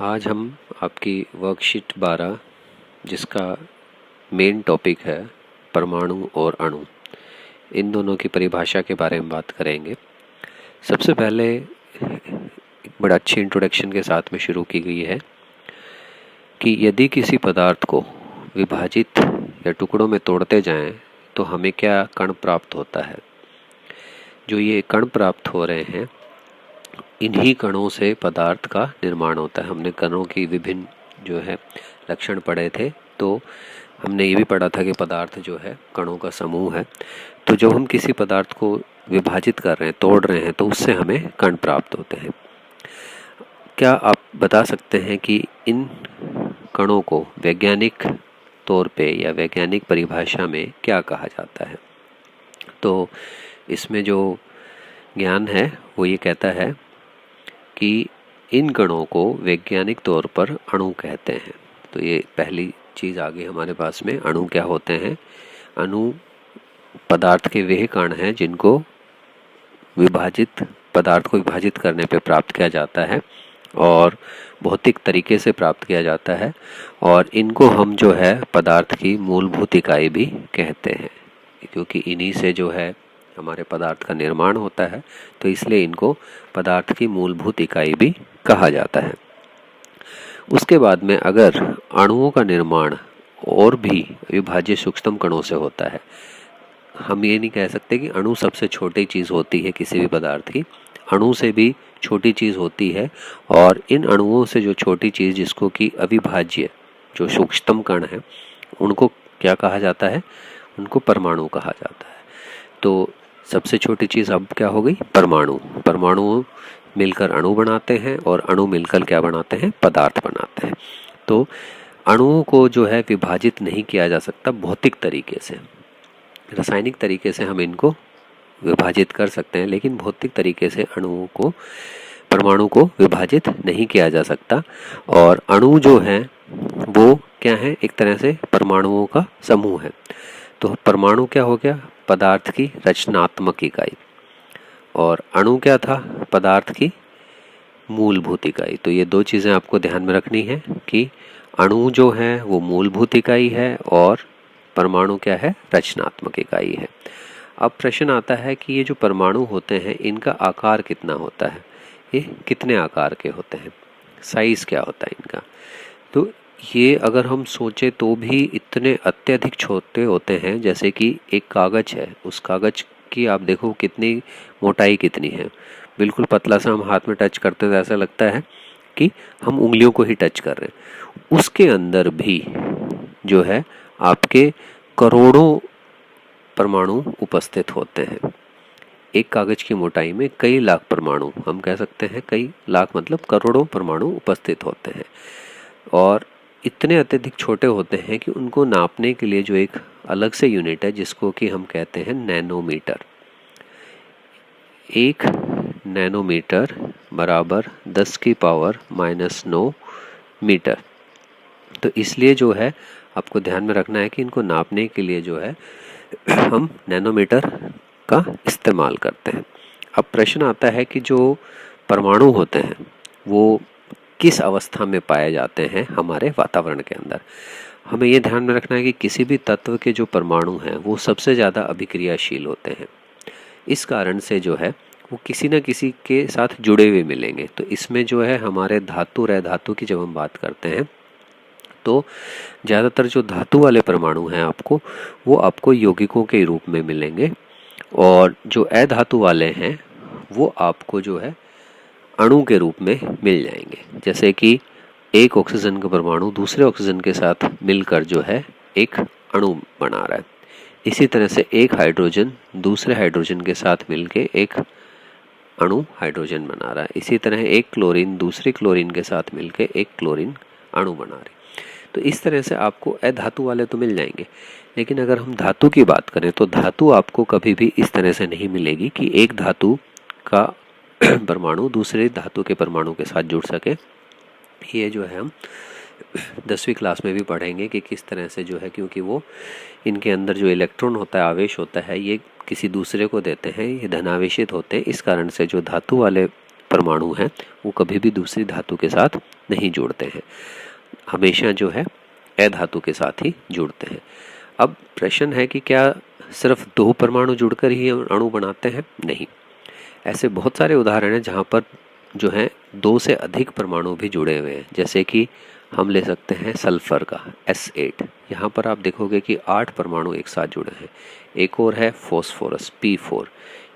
आज हम आपकी वर्कशीट 12 जिसका मेन टॉपिक है परमाणु और अणु, इन दोनों की परिभाषा के बारे में बात करेंगे। सबसे पहले एक बड़ा अच्छी इंट्रोडक्शन के साथ में शुरू की गई है कि यदि किसी पदार्थ को विभाजित या टुकड़ों में तोड़ते जाएं तो हमें क्या कण प्राप्त होता है। जो ये कण प्राप्त हो रहे हैं, इन्हीं कणों से पदार्थ का निर्माण होता है। हमने कणों की विभिन्न जो है लक्षण पढ़े थे, तो हमने ये भी पढ़ा था कि पदार्थ जो है कणों का समूह है। तो जब हम किसी पदार्थ को विभाजित कर रहे हैं, तोड़ रहे हैं, तो उससे हमें कण प्राप्त होते हैं। क्या आप बता सकते हैं कि इन कणों को वैज्ञानिक तौर पे या वैज्ञानिक परिभाषा में क्या कहा जाता है? तो इसमें जो ज्ञान है वो ये कहता है कि इन कणों को वैज्ञानिक तौर पर अणु कहते हैं। तो ये पहली चीज़ आ गई हमारे पास में। अणु क्या होते हैं? अणु पदार्थ के वे कण हैं जिनको पदार्थ को विभाजित करने पे प्राप्त किया जाता है और भौतिक तरीके से प्राप्त किया जाता है, और इनको हम जो है पदार्थ की मूलभूत इकाई भी कहते हैं, क्योंकि इन्हीं से जो है हमारे पदार्थ का निर्माण होता है, तो इसलिए इनको पदार्थ की मूलभूत इकाई भी कहा जाता है। उसके बाद में अगर अणुओं का निर्माण और भी अविभाज्य सूक्ष्म कणों से होता है, हम ये नहीं कह सकते कि अणु सबसे छोटी चीज़ होती है किसी भी पदार्थ की। अणु से भी छोटी चीज़ होती है, और इन अणुओं से जो छोटी चीज़ जिसको कि अविभाज्य जो सूक्ष्म कण है, उनको क्या कहा जाता है? उनको परमाणु कहा जाता है। तो सबसे छोटी चीज़ अब क्या हो गई? परमाणु। परमाणु मिलकर अणु बनाते हैं, और अणु मिलकर क्या बनाते हैं? पदार्थ बनाते हैं। तो अणुओं को जो है विभाजित नहीं किया जा सकता भौतिक तरीके से। रासायनिक तरीके से हम इनको विभाजित कर सकते हैं, लेकिन भौतिक तरीके से अणुओं को, परमाणु को विभाजित नहीं किया जा सकता। और अणु जो है वो क्या है? एक तरह से परमाणुओं का समूह है। तो परमाणु क्या हो गया? पदार्थ की रचनात्मक इकाई। और अणु क्या था? पदार्थ की मूलभूत इकाई। तो ये दो चीज़ें आपको ध्यान में रखनी है कि अणु जो है वो मूलभूत इकाई है, और परमाणु क्या है? रचनात्मक इकाई है। अब प्रश्न आता है कि ये जो परमाणु होते हैं, इनका आकार कितना होता है? ये कितने आकार के होते हैं? साइज क्या होता है इनका? तो ये अगर हम सोचें तो भी इतने अत्यधिक छोटे होते हैं, जैसे कि एक कागज़ है, उस कागज़ की आप देखो कितनी मोटाई कितनी है, बिल्कुल पतला सा। हम हाथ में टच करते हैं तो ऐसा लगता है कि हम उंगलियों को ही टच कर रहे हैं। उसके अंदर भी जो है आपके करोड़ों परमाणु उपस्थित होते हैं। एक कागज़ की मोटाई में कई लाख परमाणु, हम कह सकते हैं कई लाख मतलब करोड़ों परमाणु उपस्थित होते हैं, और इतने अत्यधिक छोटे होते हैं कि उनको नापने के लिए जो एक अलग से यूनिट है जिसको कि हम कहते हैं नैनोमीटर। 1 नैनोमीटर बराबर 10⁻⁻9 मीटर। तो इसलिए जो है आपको ध्यान में रखना है कि इनको नापने के लिए जो है हम नैनोमीटर का इस्तेमाल करते हैं। अब प्रश्न आता है कि जो परमाणु होते हैं वो किस अवस्था में पाए जाते हैं हमारे वातावरण के अंदर। हमें ये ध्यान में रखना है कि किसी भी तत्व के जो परमाणु हैं वो सबसे ज़्यादा अभिक्रियाशील होते हैं। इस कारण से जो है वो किसी न किसी के साथ जुड़े हुए मिलेंगे। तो इसमें जो है हमारे धातु रह धातु की जब हम बात करते हैं, तो ज़्यादातर जो धातु वाले परमाणु हैं वो आपको यौगिकों के रूप में मिलेंगे, और जो अधातु वाले हैं वो आपको जो है अणु के रूप में मिल जाएंगे। जैसे कि एक ऑक्सीजन का परमाणु दूसरे ऑक्सीजन के साथ मिलकर जो है एक अणु बना रहा है। इसी तरह से एक हाइड्रोजन दूसरे हाइड्रोजन के साथ मिलके एक अणु हाइड्रोजन बना रहा है। इसी तरह एक क्लोरीन दूसरी क्लोरीन के साथ मिलके एक क्लोरीन अणु बना रही। तो इस तरह से आपको अधातु वाले तो मिल जाएंगे, लेकिन अगर हम धातु की बात करें तो धातु आपको कभी भी इस तरह से नहीं मिलेगी कि एक धातु का परमाणु दूसरे धातु के परमाणु के साथ जुड़ सके। ये जो है हम 10वीं क्लास में भी पढ़ेंगे कि किस तरह से जो है, क्योंकि वो इनके अंदर जो इलेक्ट्रॉन होता है, आवेश होता है, ये किसी दूसरे को देते हैं, ये धनावेशित होते हैं। इस कारण से जो धातु वाले परमाणु हैं वो कभी भी दूसरी धातु के साथ नहीं जुड़ते हैं, हमेशा जो है अधातु के साथ ही जुड़ते हैं। अब प्रश्न है कि क्या सिर्फ 2 परमाणु जुड़कर ही अणु बनाते हैं? नहीं, ऐसे बहुत सारे उदाहरण हैं जहाँ पर जो है 2 से अधिक परमाणु भी जुड़े हुए हैं। जैसे कि हम ले सकते हैं सल्फर का S8, यहाँ पर आप देखोगे कि 8 परमाणु एक साथ जुड़े हैं। एक और है फॉस्फोरस P4,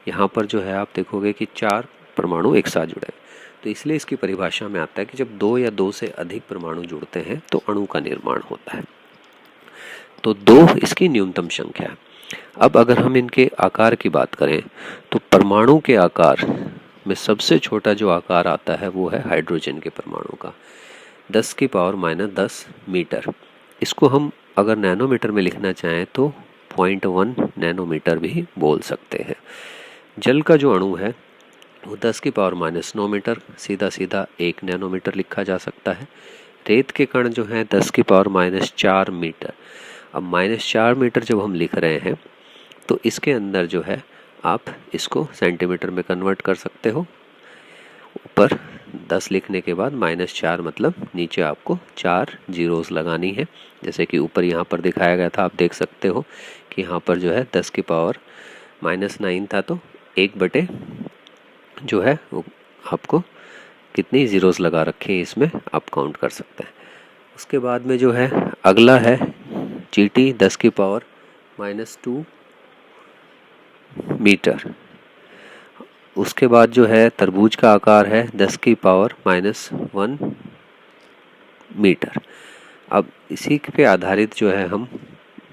यहाँ पर जो है आप देखोगे कि 4 परमाणु एक साथ जुड़े हैं। तो इसलिए इसकी परिभाषा में आता है कि जब 2 या 2 से अधिक परमाणु जुड़ते हैं तो अणु का निर्माण होता है। तो 2 इसकी न्यूनतम संख्या है। अब अगर हम इनके आकार की बात करें तो परमाणु के आकार में सबसे छोटा जो आकार आता है वो है हाइड्रोजन के परमाणु का, 10⁻⁻10 मीटर। इसको हम अगर नैनोमीटर में लिखना चाहें तो 0.1 नैनोमीटर भी बोल सकते हैं। जल का जो अणु है वो 10⁻⁹ मीटर, सीधा सीधा 1 नैनोमीटर लिखा जा सकता है। रेत के कण जो हैं 10⁻⁴ मीटर। अब -4 मीटर जब हम लिख रहे हैं तो इसके अंदर जो है आप इसको सेंटीमीटर में कन्वर्ट कर सकते हो। ऊपर 10 लिखने के बाद -4 मतलब नीचे आपको 4 जीरोस लगानी है। जैसे कि ऊपर यहाँ पर दिखाया गया था, आप देख सकते हो कि यहाँ पर जो है 10⁻⁹ था, तो 1/, जो है वो आपको कितनी जीरोस लगा रखे हैं इसमें आप काउंट कर सकते हैं। उसके बाद में जो है अगला है चींटी 10⁻⁻² मीटर। उसके बाद जो है तरबूज का आकार है 10⁻⁻1 मीटर। अब इसी पे आधारित जो है हम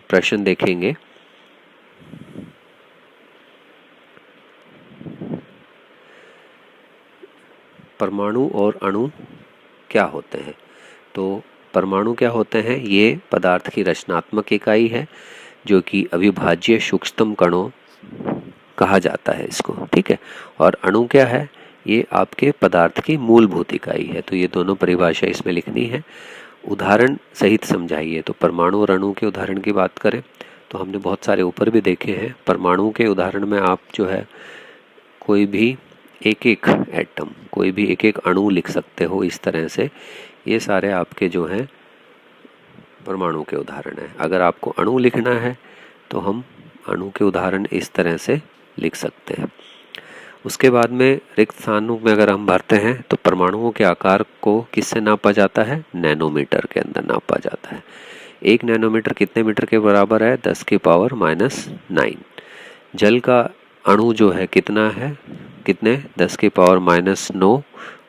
प्रश्न देखेंगे। परमाणु और अणु क्या होते हैं? तो परमाणु क्या होते हैं? ये पदार्थ की रचनात्मक इकाई है जो कि अविभाज्य सूक्ष्मतम कणों कहा जाता है इसको, ठीक है। और अणु क्या है? ये आपके पदार्थ की मूलभूत इकाई है। तो ये दोनों परिभाषा इसमें लिखनी है। उदाहरण सहित समझाइए। तो परमाणु और अणु के उदाहरण की बात करें तो हमने बहुत सारे ऊपर भी देखे हैं। परमाणु के उदाहरण में आप जो है कोई भी एक एटम, कोई भी एक अणु लिख सकते हो इस तरह से। ये सारे आपके जो हैं परमाणु के उदाहरण हैं। अगर आपको अणु लिखना है तो हम अणु के उदाहरण इस तरह से लिख सकते हैं। उसके बाद में रिक्त स्थानों में अगर हम भरते हैं तो परमाणुओं के आकार को किससे नापा जाता है? नैनोमीटर के अंदर नापा जाता है। 1 नैनोमीटर कितने मीटर के बराबर है? 10⁻⁹ जल का अणु जो है कितना है? कितने? 10⁻⁹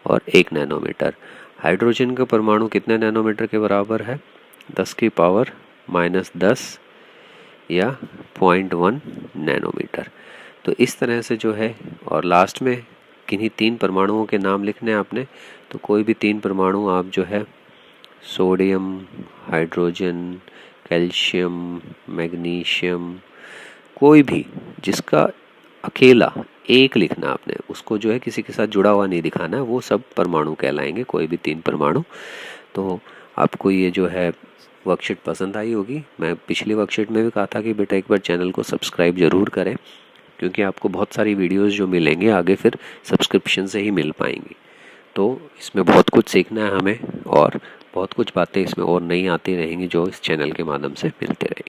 और 1 नैनोमीटर। हाइड्रोजन का परमाणु कितने नैनोमीटर के बराबर है? 10⁻⁻10 या 0.1 नैनोमीटर। तो इस तरह से जो है, और लास्ट में किन्हीं 3 परमाणुओं के नाम लिखने हैं आपने। तो कोई भी 3 परमाणु आप जो है सोडियम, हाइड्रोजन, कैल्शियम, मैग्नीशियम, कोई भी जिसका अकेला एक लिखना आपने, उसको जो है किसी के साथ जुड़ा हुआ नहीं दिखाना है, वो सब परमाणु कहलाएंगे, कोई भी 3 परमाणु। तो आपको ये जो है वर्कशीट पसंद आई होगी। मैं पिछली वर्कशीट में भी कहा था कि बेटा एक बार चैनल को सब्सक्राइब ज़रूर करें, क्योंकि आपको बहुत सारी वीडियोस जो मिलेंगे आगे फिर सब्सक्रिप्शन से ही मिल पाएंगी। तो इसमें बहुत कुछ सीखना है हमें, और बहुत कुछ बातें इसमें और नई आती रहेंगी जो इस चैनल के माध्यम से मिलते रहेंगी।